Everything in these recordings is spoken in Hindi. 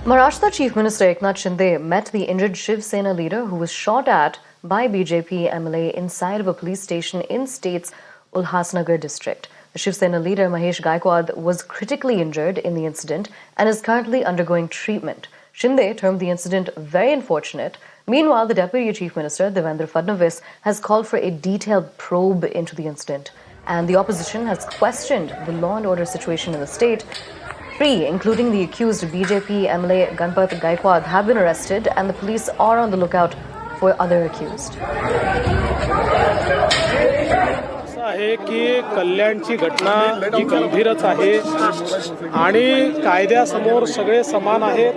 Maharashtra Chief Minister Eknath Shinde met the injured Shiv Sena leader who was shot at by BJP MLA inside of a police station in state's Ulhasnagar district. The Shiv Sena leader Mahesh Gaikwad was critically injured in the incident and is currently undergoing treatment. Shinde termed the incident very unfortunate. Meanwhile, the Deputy Chief Minister Devendra Fadnavis has called for a detailed probe into the incident, and the opposition has questioned the law and order situation in the state. Three, including the accused BJP MLA Ganpat Gaikwad, have been arrested, and the police are on the lookout for other accused. आहे की कल्याणची घटना ही गंभीरच आहे आणि कायद्यासमोर सगळे समान आहेत.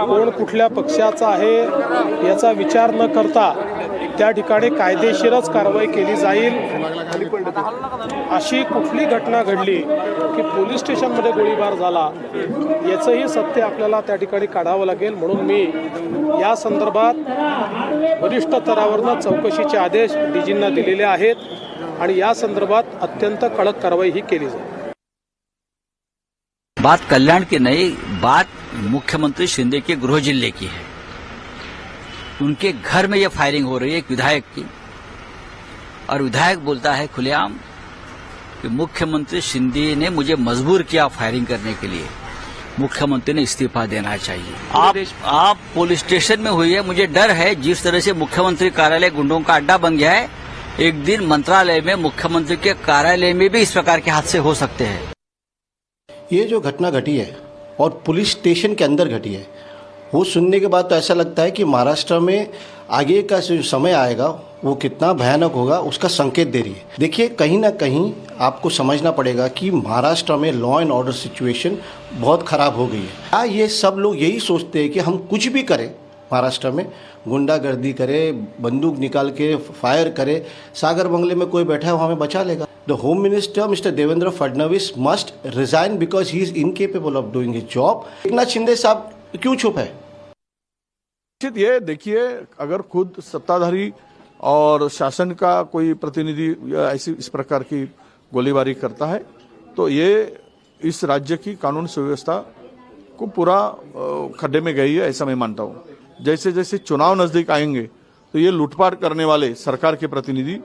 कोण कुठल्या पक्षाचा आहे याचा विचार न करता त्या ठिकाणी कायदेशीरच कारवाई केली जाईल. अशी कुठली घटना घडली की पोलीस स्टेशनमध्ये गोळीबार झाला याचंही सत्य आपल्याला त्या ठिकाणी काढावं लागेल. म्हणून मी या संदर्भात वरिष्ठ स्तरावरून चौकशीचे आदेश डीजींना दिलेले आहेत आणि या संदर्भात अत्यंत कडक कारवाई ही केली जाईल. बात कल्याण की नहीं, बात मुख्यमंत्री शिंदे के गृह जिले की है. उनके घर में ये फायरिंग हो रही है एक विधायक की, और विधायक बोलता है खुलेआम कि मुख्यमंत्री शिंदे ने मुझे मजबूर किया फायरिंग करने के लिए, मुख्यमंत्री ने इस्तीफा देना चाहिए. आप पुलिस स्टेशन में हुई है, मुझे डर है जिस तरह से मुख्यमंत्री कार्यालय गुंडों का अड्डा बन गया है, एक दिन मंत्रालय में मुख्यमंत्री के कार्यालय में भी इस प्रकार के हादसे हो सकते हैं. ये जो घटना घटी है और पुलिस स्टेशन के अंदर घटी है, वो सुनने के बाद तो ऐसा लगता है कि महाराष्ट्र में आगे का जो समय आएगा वो कितना भयानक होगा उसका संकेत दे रही है. देखिए, कहीं ना कहीं आपको समझना पड़ेगा कि महाराष्ट्र में लॉ एंड ऑर्डर सिचुएशन बहुत खराब हो गई है. ये सब लोग यही सोचते हैं कि हम कुछ भी करें, महाराष्ट्र में गुंडागर्दी करे, बंदूक निकाल के फायर करे, सागर बंगले में कोई बैठा है वो हमें बचा लेगा. The home minister mister Devendra Fadnavis must resign because he is incapable of doing his job. Eknath Shinde साहब क्यों चुप है? ये देखिए, अगर खुद सत्ताधारी और शासन का कोई प्रतिनिधि ऐसी इस प्रकार की गोलीबारी करता है तो ये इस राज्य की कानून सुव्यवस्था को पूरा खड्डे में गई है, ऐसा मैं मानता हूँ. जैसे जैसे चुनाव नजदीक आएंगे तो ये लूटपाट करने वाले सरकार के प्रतिनिधि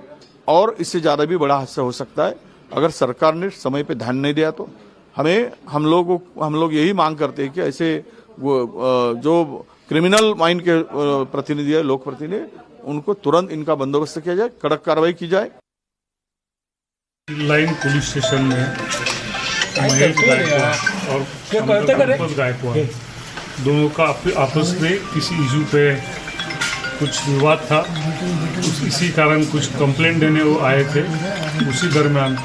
और इससे ज्यादा भी बड़ा हादसा हो सकता है. अगर सरकार ने समय पे ध्यान नहीं दिया तो हम लोग यही मांग करते हैं कि ऐसे जो क्रिमिनल माइंड के प्रतिनिधि है, लोक प्रतिनिधि, उनको तुरंत इनका बंदोबस्त किया जाए, कड़क कार्रवाई की जाए. लाइन पुलिस स्टेशन में महेश गायकवाड और गणपत गायकवाड दोनों का आपस में किसी इशू पे कुछ विवाद था. इसी कारण कुछ कंप्लेंट देने वो आए थे. उसी दरमियान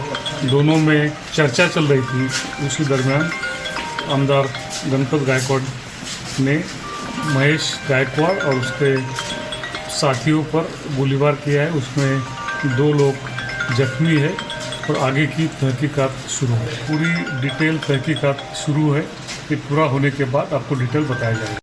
दोनों में चर्चा चल रही थी. उसी दरमियान आमदार गणपत गायकवाड ने महेश गायकवाड और उसके साथियों पर गोलीबार किया है. उसमें 2 लोग जख्मी है और आगे की तहकीकात शुरू है. पूरी डिटेल तहकीकात शुरू है. ये पूरा होने के बाद आपको डिटेल बताया जाएगा.